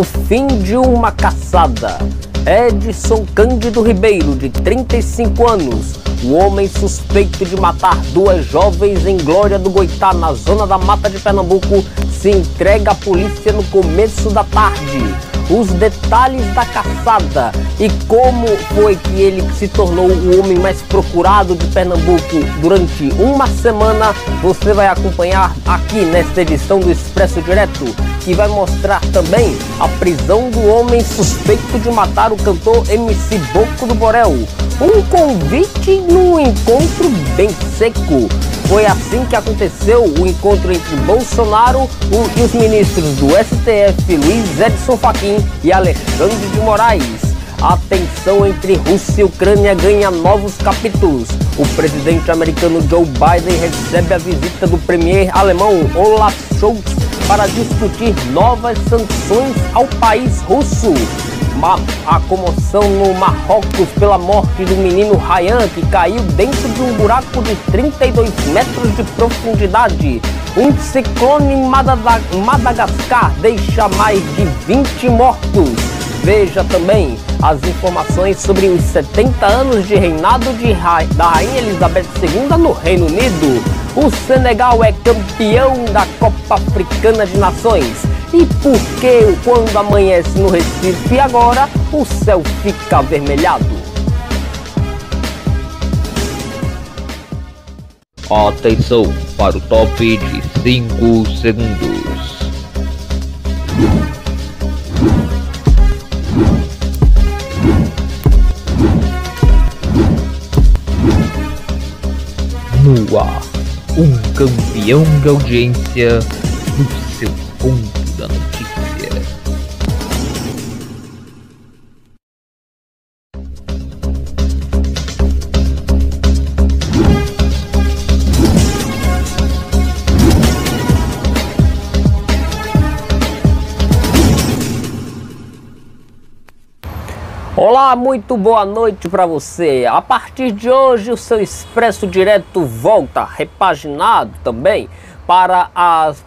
O fim de uma caçada. Edson Cândido Ribeiro, de 35 anos, o homem suspeito de matar duas jovens em Glória do Goitá, na zona da Mata de Pernambuco, se entrega à polícia no começo da tarde. Os detalhes da caçada e como foi que ele se tornou o homem mais procurado de Pernambuco durante uma semana, você vai acompanhar aqui nesta edição do Expresso Direto, que vai mostrar também a prisão do homem suspeito de matar o cantor MC Boco do Borel. Um convite num encontro bem seco. Foi assim que aconteceu o encontro entre Bolsonaro e os ministros do STF, Luiz Edson Fachin e Alexandre de Moraes. A tensão entre Rússia e Ucrânia ganha novos capítulos. O presidente americano Joe Biden recebe a visita do premier alemão Olaf Scholz para discutir novas sanções ao país russo. A comoção no Marrocos pela morte do menino Ryan, que caiu dentro de um buraco de 32 metros de profundidade. Um ciclone em Madagascar deixa mais de 20 mortos. Veja também as informações sobre os 70 anos de reinado da Rainha Elizabeth II no Reino Unido. O Senegal é campeão da Copa Africana de Nações. E por que, quando amanhece no Recife agora, o céu fica avermelhado? Atenção para o top de 5 segundos. No ar, um campeão de audiência no seu ponto da notícia. Olá, muito boa noite para você. A partir de hoje o seu Expresso Direto volta, repaginado também, para as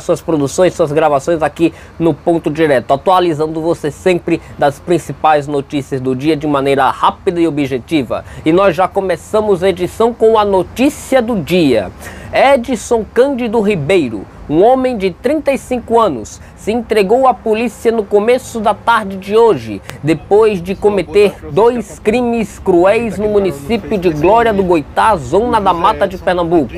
suas produções, suas gravações aqui no Ponto Direto, atualizando você sempre das principais notícias do dia de maneira rápida e objetiva. E nós já começamos a edição com a notícia do dia. Edson Cândido Ribeiro, um homem de 35 anos, se entregou à polícia no começo da tarde de hoje, depois de cometer 2 crimes cruéis no município de Glória do Goitá, zona da Mata de Pernambuco.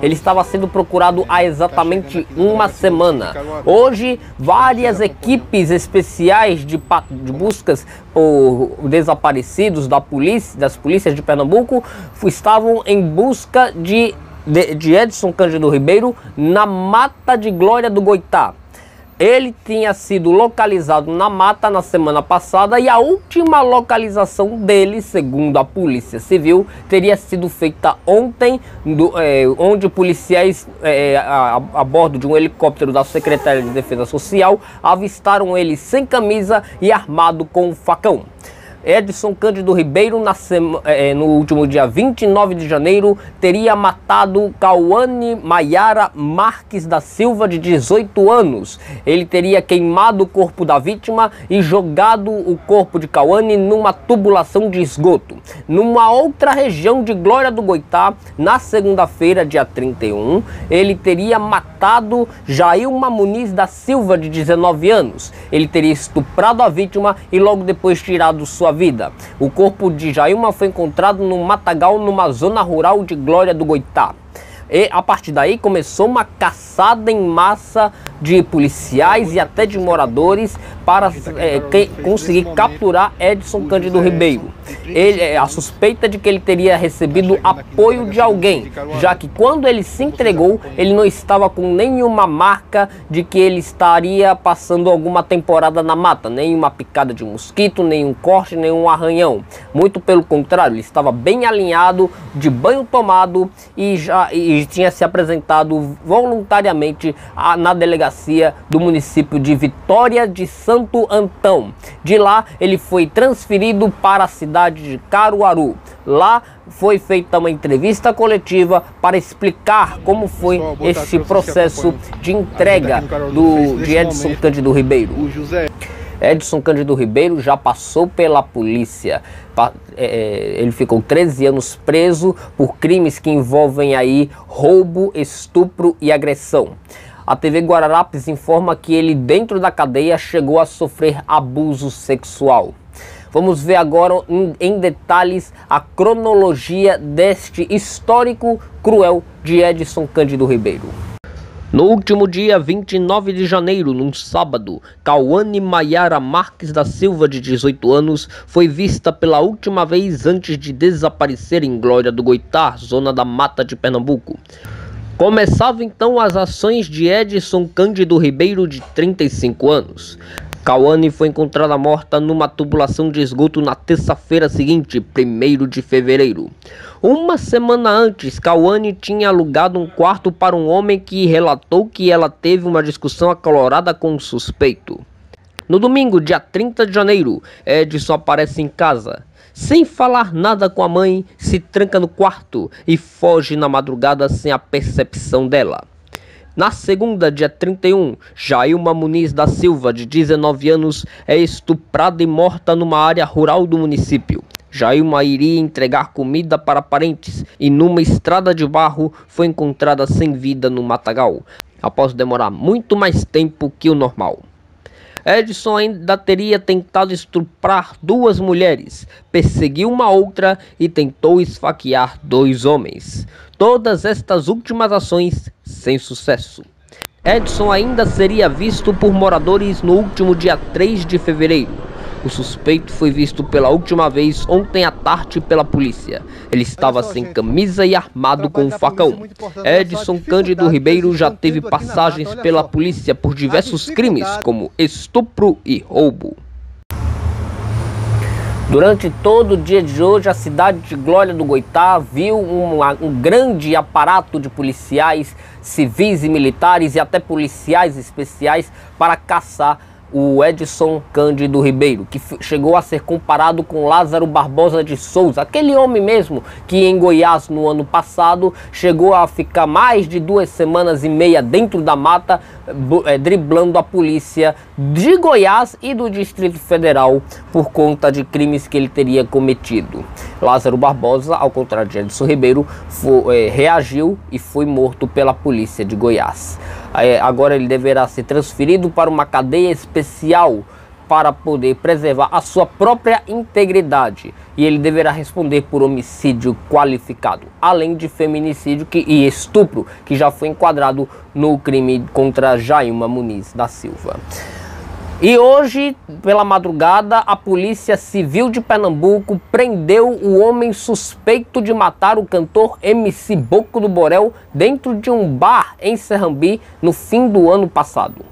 Ele estava sendo procurado há exatamente uma semana. Hoje, várias equipes especiais de buscas por desaparecidos das polícias de Pernambuco estavam em busca de Edson Cândido Ribeiro na Mata de Glória do Goitá. Ele tinha sido localizado na mata na semana passada e a última localização dele, segundo a Polícia Civil, teria sido feita ontem, onde policiais a bordo de um helicóptero da Secretaria de Defesa Social avistaram ele sem camisa e armado com um facão. Edson Cândido Ribeiro, no último dia 29 de janeiro, teria matado Cauane Maiara Marques da Silva, de 18 anos. Ele teria queimado o corpo da vítima e jogado o corpo de Cauane numa tubulação de esgoto. Numa outra região de Glória do Goitá, na segunda-feira, dia 31, ele teria matado Jailma Muniz da Silva, de 19 anos. Ele teria estuprado a vítima e logo depois tirado sua vida. O corpo de Jailma foi encontrado no matagal, numa zona rural de Glória do Goitá. E a partir daí começou uma caçada em massa de policiais e até de moradores para conseguir capturar Edson Cândido Ribeiro. A suspeita de que ele teria recebido apoio de alguém, já que quando ele se entregou, ele não estava com nenhuma marca de que ele estaria passando alguma temporada na mata, nenhuma picada de mosquito, nenhum corte, nenhum arranhão. Muito pelo contrário, ele estava bem alinhado, de banho tomado e tinha se apresentado voluntariamente na delegacia do município de Vitória de Santo Antão. De lá, ele foi transferido para a cidade de Caruaru. Lá foi feita uma entrevista coletiva para explicar como foi esse processo de entrega de Edson Cândido Ribeiro. Edson Cândido Ribeiro já passou pela polícia. Ele ficou 13 anos preso por crimes que envolvem aí roubo, estupro e agressão. A TV Guararapes informa que ele, dentro da cadeia, chegou a sofrer abuso sexual. Vamos ver agora em detalhes a cronologia deste histórico cruel de Edson Cândido Ribeiro. No último dia 29 de janeiro, num sábado, Cauane Maiara Marques da Silva, de 18 anos, foi vista pela última vez antes de desaparecer em Glória do Goitá, zona da Mata de Pernambuco. Começavam então as ações de Edson Cândido Ribeiro, de 35 anos. Cauane foi encontrada morta numa tubulação de esgoto na terça-feira seguinte, 1º de fevereiro. Uma semana antes, Cauane tinha alugado um quarto para um homem que relatou que ela teve uma discussão acalorada com um suspeito. No domingo, dia 30 de janeiro, Edson aparece em casa. Sem falar nada com a mãe, se tranca no quarto e foge na madrugada sem a percepção dela. Na segunda, dia 31, Jailma Muniz da Silva, de 19 anos, é estuprada e morta numa área rural do município. Jailma iria entregar comida para parentes e numa estrada de barro foi encontrada sem vida no matagal, após demorar muito mais tempo que o normal. Edson ainda teria tentado estuprar 2 mulheres, perseguiu uma outra e tentou esfaquear 2 homens. Todas estas últimas ações sem sucesso. Edson ainda seria visto por moradores no último dia 3 de fevereiro. O suspeito foi visto pela última vez ontem à tarde pela polícia. Ele estava sem camisa e armado com um facão. Edson Cândido Ribeiro já teve passagens pela polícia por diversos crimes, como estupro e roubo. Durante todo o dia de hoje, a cidade de Glória do Goitá viu um grande aparato de policiais civis e militares e até policiais especiais para caçar o Edson Cândido Ribeiro, que chegou a ser comparado com Lázaro Barbosa de Souza, aquele homem mesmo que em Goiás no ano passado chegou a ficar mais de 2 semanas e meia dentro da mata, driblando a polícia de Goiás e do Distrito Federal por conta de crimes que ele teria cometido. Lázaro Barbosa, ao contrário de Edson Ribeiro, reagiu e foi morto pela polícia de Goiás. Agora ele deverá ser transferido para uma cadeia especial para poder preservar a sua própria integridade. E ele deverá responder por homicídio qualificado, além de feminicídio e estupro, que já foi enquadrado no crime contra Jailma Muniz da Silva. E hoje, pela madrugada, a Polícia Civil de Pernambuco prendeu o homem suspeito de matar o cantor MC Boco do Borel dentro de um bar em Serrambi no fim do ano passado.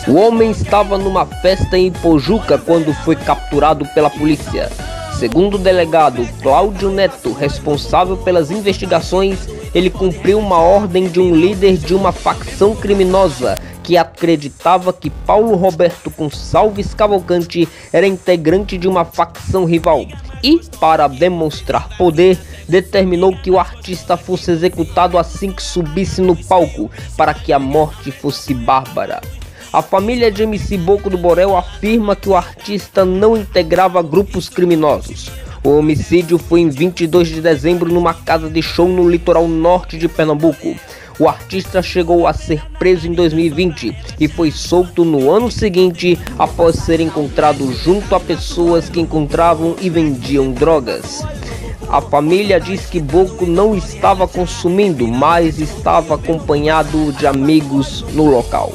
O homem estava numa festa em Ipojuca quando foi capturado pela polícia. Segundo o delegado Cláudio Neto, responsável pelas investigações, ele cumpriu uma ordem de um líder de uma facção criminosa que acreditava que Paulo Roberto Gonçalves Cavalcante era integrante de uma facção rival e, para demonstrar poder, determinou que o artista fosse executado assim que subisse no palco, para que a morte fosse bárbara. A família de MC Boco do Borel afirma que o artista não integrava grupos criminosos. O homicídio foi em 22 de dezembro numa casa de show no litoral norte de Pernambuco. O artista chegou a ser preso em 2020 e foi solto no ano seguinte após ser encontrado junto a pessoas que encontravam e vendiam drogas. A família diz que Boco não estava consumindo, mas estava acompanhado de amigos no local.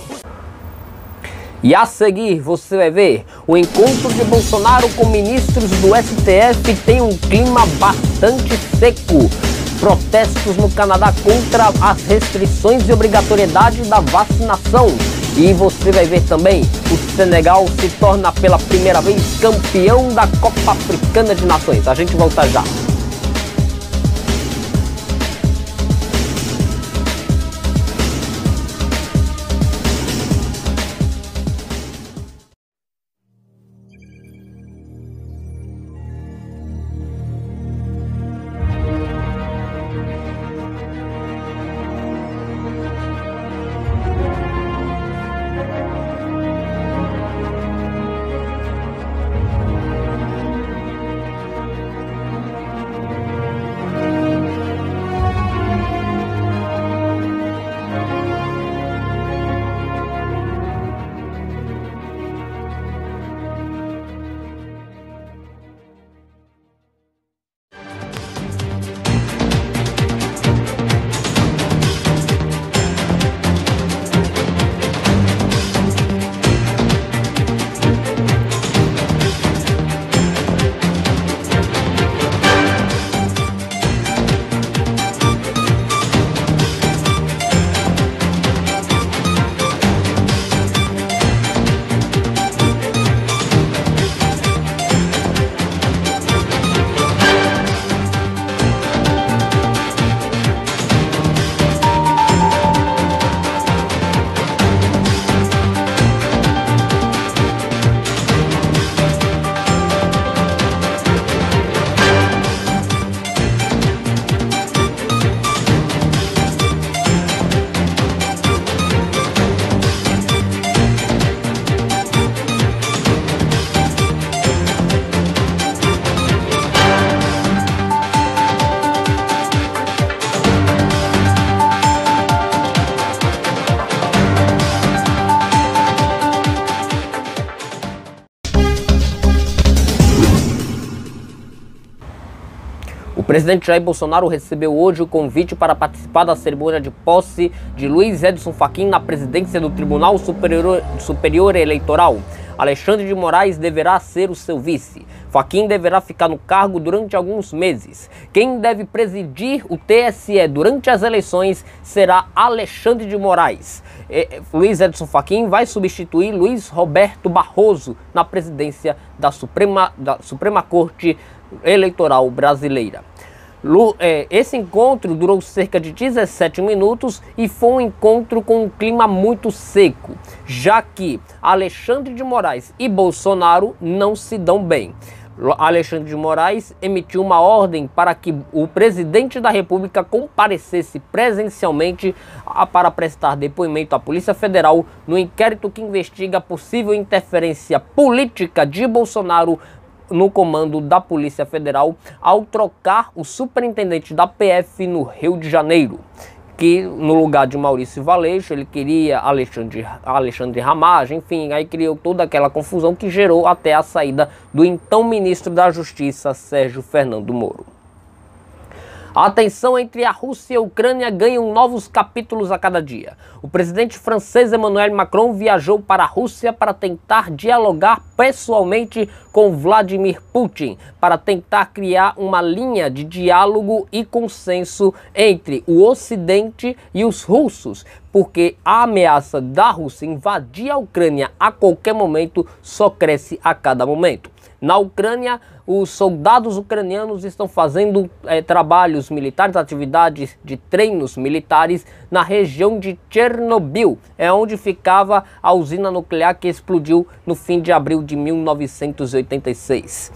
E a seguir você vai ver o encontro de Bolsonaro com ministros do STF tem um clima bastante seco. Protestos no Canadá contra as restrições e obrigatoriedade da vacinação. E você vai ver também, o Senegal se torna pela primeira vez campeão da Copa Africana de Nações. A gente volta já. O presidente Jair Bolsonaro recebeu hoje o convite para participar da cerimônia de posse de Luiz Edson Fachin na presidência do Tribunal Superior Eleitoral. Alexandre de Moraes deverá ser o seu vice. Fachin deverá ficar no cargo durante alguns meses. Quem deve presidir o TSE durante as eleições será Alexandre de Moraes. Luiz Edson Fachin vai substituir Luiz Roberto Barroso na presidência da Suprema Corte Eleitoral Brasileira. Esse encontro durou cerca de 17 minutos e foi um encontro com um clima muito seco, já que Alexandre de Moraes e Bolsonaro não se dão bem. Alexandre de Moraes emitiu uma ordem para que o presidente da República comparecesse presencialmente para prestar depoimento à Polícia Federal no inquérito que investiga a possível interferência política de Bolsonaro no comando da Polícia Federal ao trocar o superintendente da PF no Rio de Janeiro, que no lugar de Maurício Valeixo ele queria Alexandre Ramagem, enfim, aí criou toda aquela confusão que gerou até a saída do então ministro da Justiça, Sérgio Fernando Moro. A tensão entre a Rússia e a Ucrânia ganham novos capítulos a cada dia. O presidente francês Emmanuel Macron viajou para a Rússia para tentar dialogar pessoalmente com Vladimir Putin, para tentar criar uma linha de diálogo e consenso entre o Ocidente e os russos, porque a ameaça da Rússia invadir a Ucrânia a qualquer momento só cresce a cada momento. Na Ucrânia, os soldados ucranianos estão fazendo trabalhos militares, atividades de treinos militares na região de Chernobyl, onde ficava a usina nuclear que explodiu no fim de abril de 1986.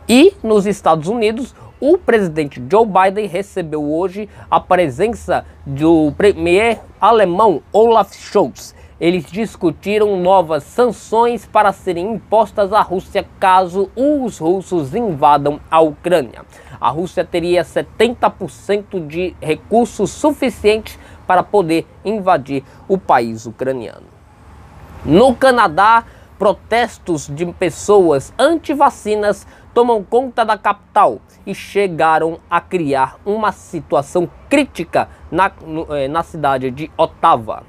E nos Estados Unidos, o presidente Joe Biden recebeu hoje a presença do premier alemão Olaf Scholz. Eles discutiram novas sanções para serem impostas à Rússia caso os russos invadam a Ucrânia. A Rússia teria 70% de recursos suficientes para poder invadir o país ucraniano. No Canadá, protestos de pessoas anti-vacinas tomam conta da capital e chegaram a criar uma situação crítica na cidade de Ottawa.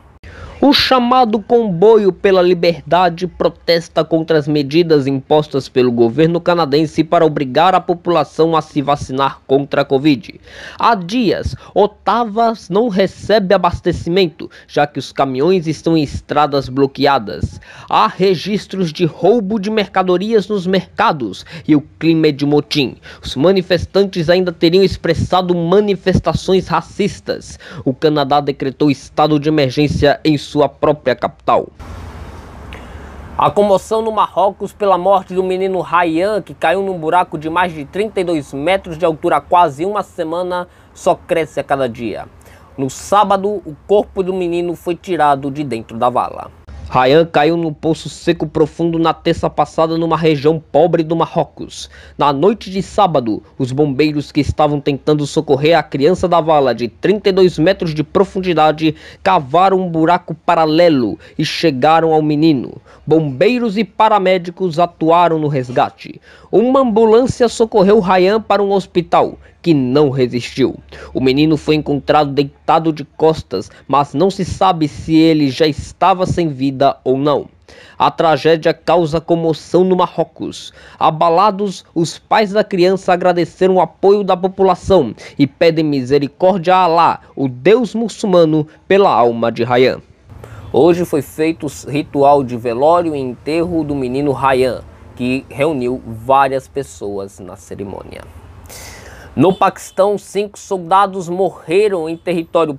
O chamado Comboio pela Liberdade protesta contra as medidas impostas pelo governo canadense para obrigar a população a se vacinar contra a Covid. Há dias, Ottawa não recebe abastecimento, já que os caminhões estão em estradas bloqueadas. Há registros de roubo de mercadorias nos mercados e o clima é de motim. Os manifestantes ainda teriam expressado manifestações racistas. O Canadá decretou estado de emergência em sua própria capital. A comoção no Marrocos pela morte do menino Ryan, que caiu num buraco de mais de 32 metros de altura há quase uma semana, só cresce a cada dia. No sábado, o corpo do menino foi tirado de dentro da vala. Ryan caiu num poço seco profundo na terça passada numa região pobre do Marrocos. Na noite de sábado, os bombeiros que estavam tentando socorrer a criança da vala de 32 metros de profundidade cavaram um buraco paralelo e chegaram ao menino. Bombeiros e paramédicos atuaram no resgate. Uma ambulância socorreu Ryan para um hospital, que não resistiu. O menino foi encontrado deitado de costas, mas não se sabe se ele já estava sem vida ou não. A tragédia causa comoção no Marrocos. Abalados, os pais da criança agradeceram o apoio da população e pedem misericórdia a Alá, o Deus muçulmano, pela alma de Ryan. Hoje foi feito o ritual de velório e enterro do menino Ryan, que reuniu várias pessoas na cerimônia. No Paquistão, 5 soldados morreram em território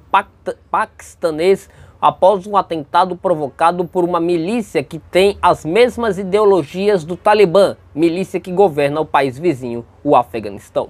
paquistanês após um atentado provocado por uma milícia que tem as mesmas ideologias do Talibã, milícia que governa o país vizinho, o Afeganistão.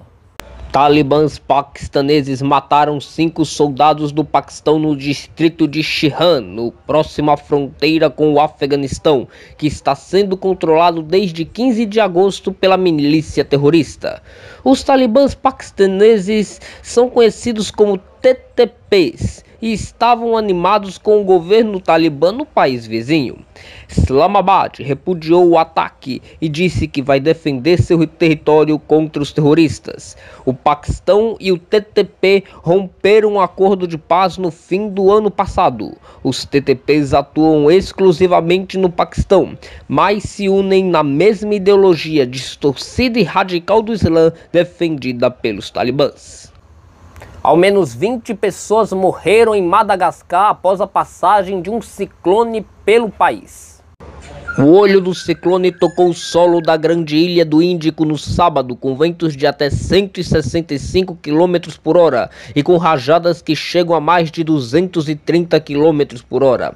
Talibãs paquistaneses mataram 5 soldados do Paquistão no distrito de Sirhan, no próximo à fronteira com o Afeganistão, que está sendo controlado desde 15 de agosto pela milícia terrorista. Os talibãs paquistaneses são conhecidos como TTPs e estavam animados com o governo talibã no país vizinho. Islamabad repudiou o ataque e disse que vai defender seu território contra os terroristas. O Paquistão e o TTP romperam um acordo de paz no fim do ano passado. Os TTPs atuam exclusivamente no Paquistão, mas se unem na mesma ideologia distorcida e radical do Islã defendida pelos talibãs. Ao menos 20 pessoas morreram em Madagascar após a passagem de um ciclone pelo país. O olho do ciclone tocou o solo da grande ilha do Índico no sábado, com ventos de até 165 km por hora e com rajadas que chegam a mais de 230 km por hora.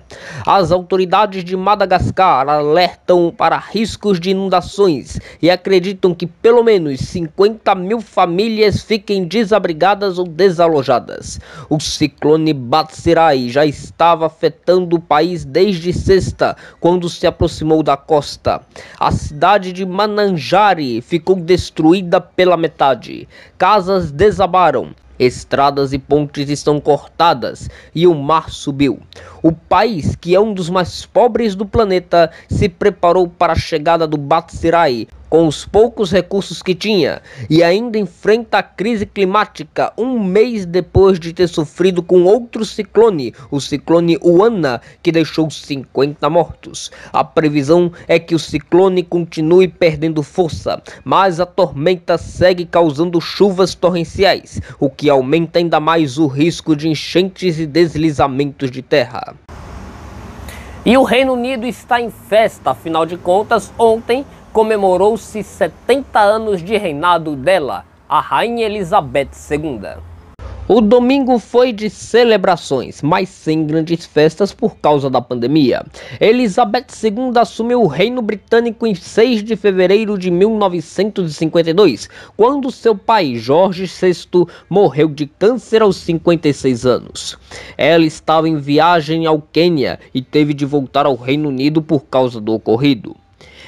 As autoridades de Madagascar alertam para riscos de inundações e acreditam que pelo menos 50 mil famílias fiquem desabrigadas ou desalojadas. O ciclone Batsirai já estava afetando o país desde sexta, quando se aproximou da costa. A cidade de Mananjari ficou destruída pela metade. Casas desabaram. Estradas e pontes estão cortadas e o mar subiu. O país, que é um dos mais pobres do planeta, se preparou para a chegada do Batsirai com os poucos recursos que tinha e ainda enfrenta a crise climática um mês depois de ter sofrido com outro ciclone, o ciclone Uana, que deixou 50 mortos. A previsão é que o ciclone continue perdendo força, mas a tormenta segue causando chuvas torrenciais, o que aumenta ainda mais o risco de enchentes e deslizamentos de terra. E o Reino Unido está em festa, afinal de contas, ontem comemorou-se 70 anos de reinado dela, a Rainha Elizabeth II. O domingo foi de celebrações, mas sem grandes festas por causa da pandemia. Elizabeth II assumiu o reino britânico em 6 de fevereiro de 1952, quando seu pai, George VI, morreu de câncer aos 56 anos. Ela estava em viagem ao Quênia e teve de voltar ao Reino Unido por causa do ocorrido.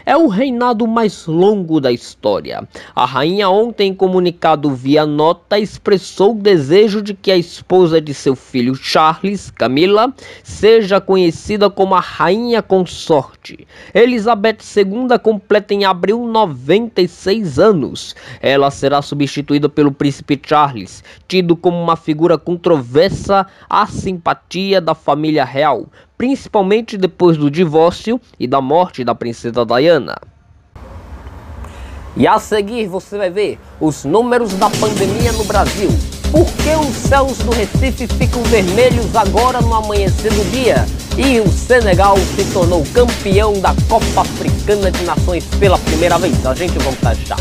É o reinado mais longo da história. A rainha ontem, em comunicado via nota, expressou o desejo de que a esposa de seu filho Charles, Camila, seja conhecida como a rainha consorte. Elizabeth II completa em abril 96 anos. Ela será substituída pelo príncipe Charles, tido como uma figura controversa à simpatia da família real, principalmente depois do divórcio e da morte da princesa Diana. E a seguir você vai ver os números da pandemia no Brasil. Por que os céus do Recife ficam vermelhos agora no amanhecer do dia? E o Senegal se tornou campeão da Copa Africana de Nações pela primeira vez. A gente volta já.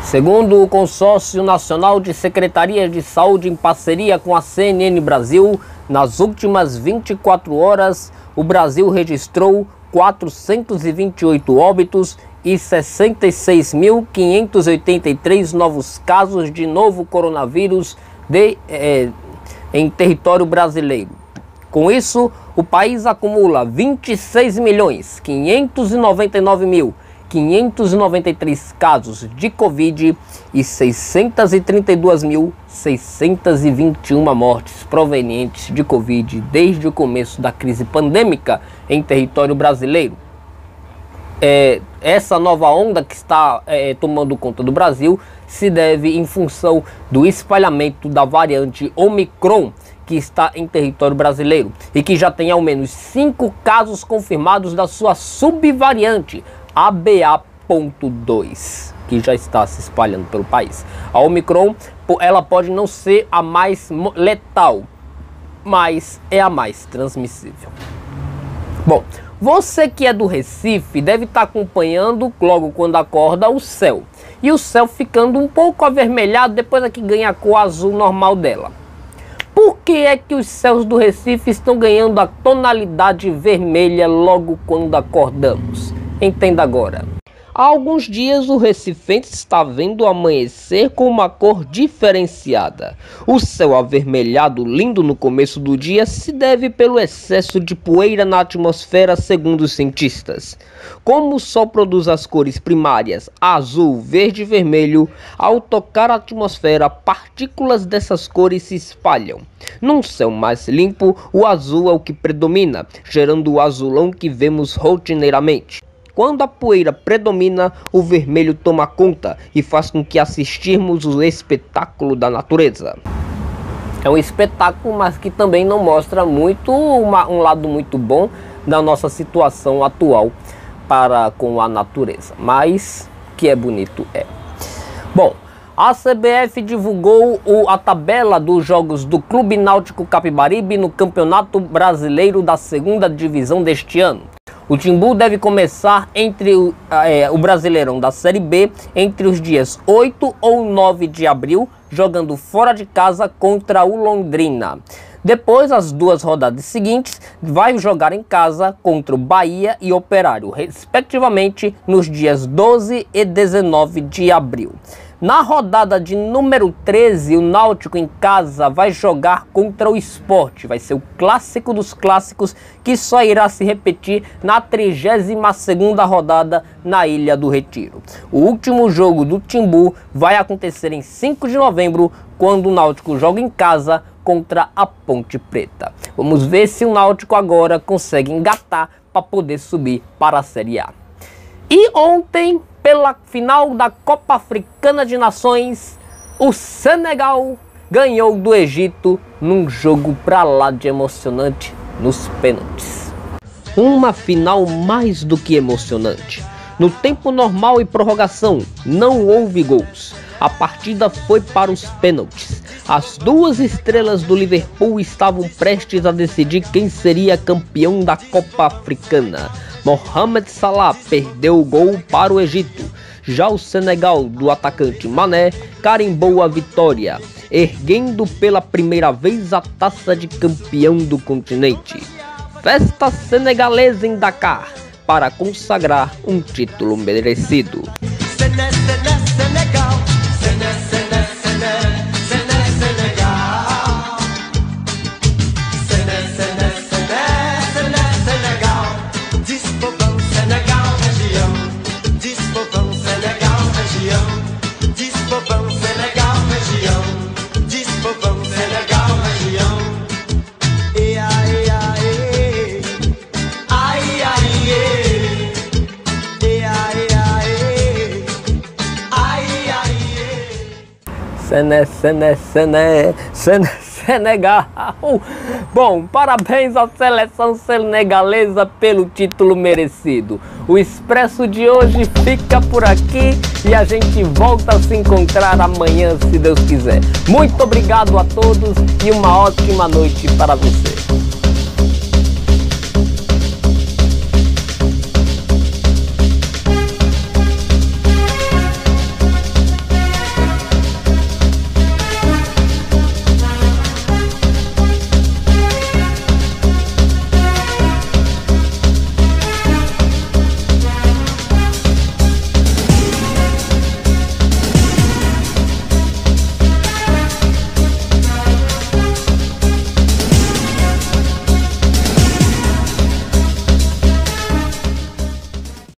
Segundo o Consórcio Nacional de Secretarias de Saúde, em parceria com a CNN Brasil, nas últimas 24 horas, o Brasil registrou 428 óbitos e 66.583 novos casos de novo coronavírus em território brasileiro. Com isso, o país acumula 26.599.593 casos de Covid e 632.621 mortes provenientes de Covid desde o começo da crise pandêmica em território brasileiro. Essa nova onda que está tomando conta do Brasil se deve em função do espalhamento da variante Omicron, que está em território brasileiro e que já tem ao menos 5 casos confirmados da sua subvariante ABA.2, que já está se espalhando pelo país. A Omicron, ela pode não ser a mais letal, mas é a mais transmissível. Bom, você que é do Recife deve estar acompanhando logo quando acorda o céu. E o céu ficando um pouco avermelhado depois é que ganha a cor azul normal dela. Por que é que os céus do Recife estão ganhando a tonalidade vermelha logo quando acordamos? Entenda agora. Há alguns dias o recifense está vendo amanhecer com uma cor diferenciada. O céu avermelhado lindo no começo do dia se deve pelo excesso de poeira na atmosfera, segundo os cientistas. Como o sol produz as cores primárias azul, verde e vermelho, ao tocar a atmosfera, partículas dessas cores se espalham. Num céu mais limpo, o azul é o que predomina, gerando o azulão que vemos rotineiramente. Quando a poeira predomina, o vermelho toma conta e faz com que assistirmos o espetáculo da natureza. É um espetáculo, mas que também não mostra muito um lado muito bom da nossa situação atual para com a natureza. Mas que é bonito é. Bom, a CBF divulgou a tabela dos jogos do Clube Náutico Capibaribe no Campeonato Brasileiro da 2ª Divisão deste ano. O Timbu deve começar entre o Brasileirão da Série B entre os dias 8 ou 9 de abril, jogando fora de casa contra o Londrina. Depois, as 2 rodadas seguintes, vai jogar em casa contra o Bahia e Operário, respectivamente, nos dias 12 e 19 de abril. Na rodada de número 13, o Náutico em casa vai jogar contra o Sport. Vai ser o clássico dos clássicos que só irá se repetir na 32ª rodada na Ilha do Retiro. O último jogo do Timbu vai acontecer em 5 de novembro, quando o Náutico joga em casa contra a Ponte Preta. Vamos ver se o Náutico agora consegue engatar para poder subir para a Série A. E ontem, pela final da Copa Africana de Nações, o Senegal ganhou do Egito num jogo pra lá de emocionante nos pênaltis. Uma final mais do que emocionante. No tempo normal e prorrogação, não houve gols. A partida foi para os pênaltis. As 2 estrelas do Liverpool estavam prestes a decidir quem seria campeão da Copa Africana. Mohamed Salah perdeu o gol para o Egito. Já o Senegal, do atacante Mané, carimbou a vitória, erguendo pela primeira vez a taça de campeão do continente. Festa senegalesa em Dakar, para consagrar um título merecido. Senegal. Bom, parabéns à seleção senegalesa pelo título merecido. O Expresso de hoje fica por aqui e a gente volta a se encontrar amanhã, se Deus quiser. Muito obrigado a todos e uma ótima noite para você.